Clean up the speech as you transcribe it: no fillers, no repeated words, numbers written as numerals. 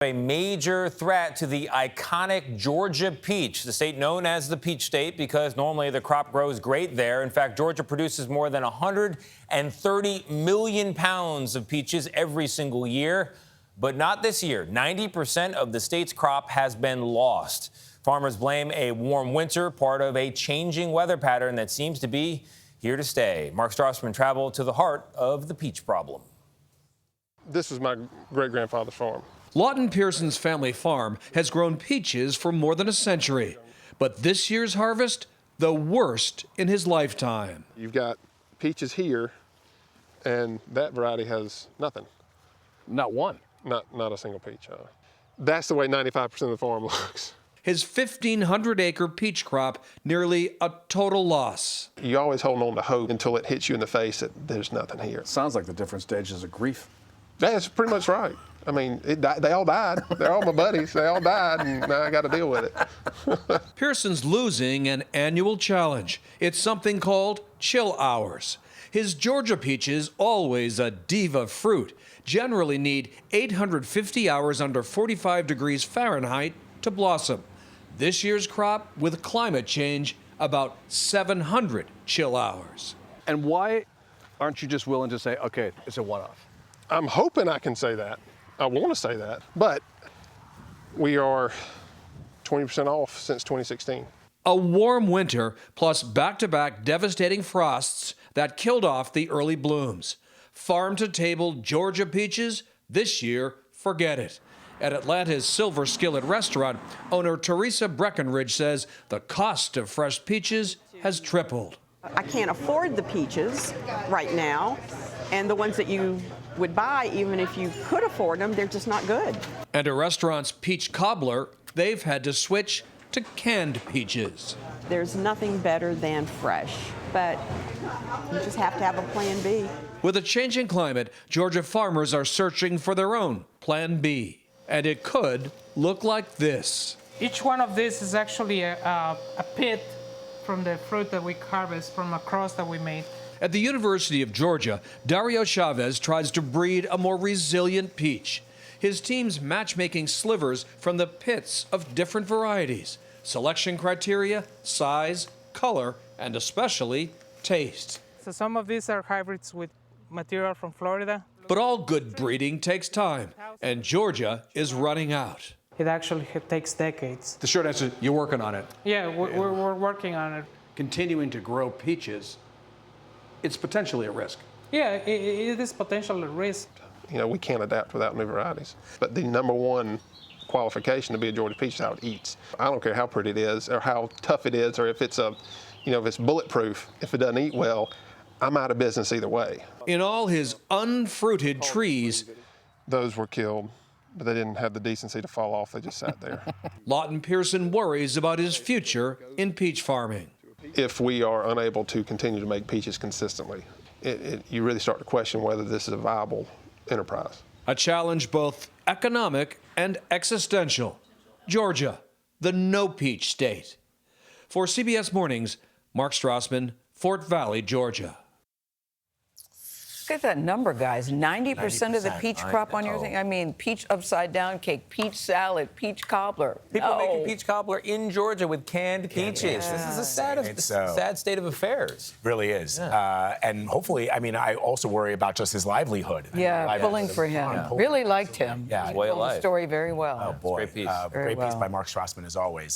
A major threat to the iconic Georgia peach, the state known as the peach state because normally the crop grows great there. In fact, Georgia produces more than 130 million pounds of peaches every single year. But not this year. 90% of the state's crop has been lost. Farmers blame a warm winter, part of a changing weather pattern that seems to be here to stay. Mark Strassmann traveled to the heart of the peach problem. This is my great-grandfather's farm. Lawton Pearson's family farm has grown peaches for more than a century. But this year's harvest, the worst in his lifetime. You've got peaches here, and that variety has nothing. Not one? Not a single peach. That's the way 95% of the farm looks. His 1,500-acre peach crop, nearly a total loss. You always hold on to hope until it hits you in the face that there's nothing here. Sounds like the different stages of grief. That's pretty much right. I mean, they all died. They're all my buddies. They all died, and now I got to deal with it. Pearson's losing an annual challenge. It's something called chill hours. His Georgia peaches, always a diva fruit, generally need 850 hours under 45 degrees Fahrenheit to blossom. This year's crop, with climate change, about 700 chill hours. And why aren't you just willing to say, okay, it's a one-off? I'm hoping I can say that. I want to say that, but we are 20% off since 2016. A warm winter plus back-to-back devastating frosts that killed off the early blooms. Farm-to-table Georgia peaches, this year, forget it. At Atlanta's Silver Skillet restaurant, owner Teresa Breckenridge says the cost of fresh peaches has tripled. I can't afford the peaches right now, and the ones that you would buy, even if you could afford them, they're just not good. And a restaurant's peach cobbler, they've had to switch to canned peaches. There's nothing better than fresh, but you just have to have a plan B. With a changing climate, Georgia farmers are searching for their own plan B. And it could look like this. Each one of these is actually a pit from the fruit that we harvest from a cross that we made. At the University of Georgia, Dario Chavez tries to breed a more resilient peach. His team's matchmaking slivers from the pits of different varieties. Selection criteria, size, color, and especially taste. So some of these are hybrids with material from Florida. But all good breeding takes time, and Georgia is running out. It actually takes decades. The short answer, you're working on it. Yeah, we're working on it. Continuing to grow peaches, it's potentially a risk. Yeah, it is potentially a risk. You know, we can't adapt without new varieties. But the number one qualification to be a Georgia peach is how it eats. I don't care how pretty it is or how tough it is or if it's if it's bulletproof. If it doesn't eat well, I'm out of business either way. In all his unfruited trees, those were killed, but they didn't have the decency to fall off. They just sat there. Lawton Pearson worries about his future in peach farming. If we are unable to continue to make peaches consistently, you really start to question whether this is a viable enterprise. A challenge both economic and existential. Georgia, the no peach state. For CBS Mornings, Mark Strassmann, Fort Valley, Georgia. Look at that number, guys. 90% of the peach crop on your thing. I mean, peach upside down cake, peach salad, peach cobbler. People making peach cobbler in Georgia with canned peaches. Yeah. This is a sad state of affairs. Really is. And hopefully, I mean, I also worry about just his livelihood. Yeah, pulling for him. Yeah. Really liked him. Yeah. He told the story very well. Oh, boy. Great piece. Great piece by Mark Strassmann, as always.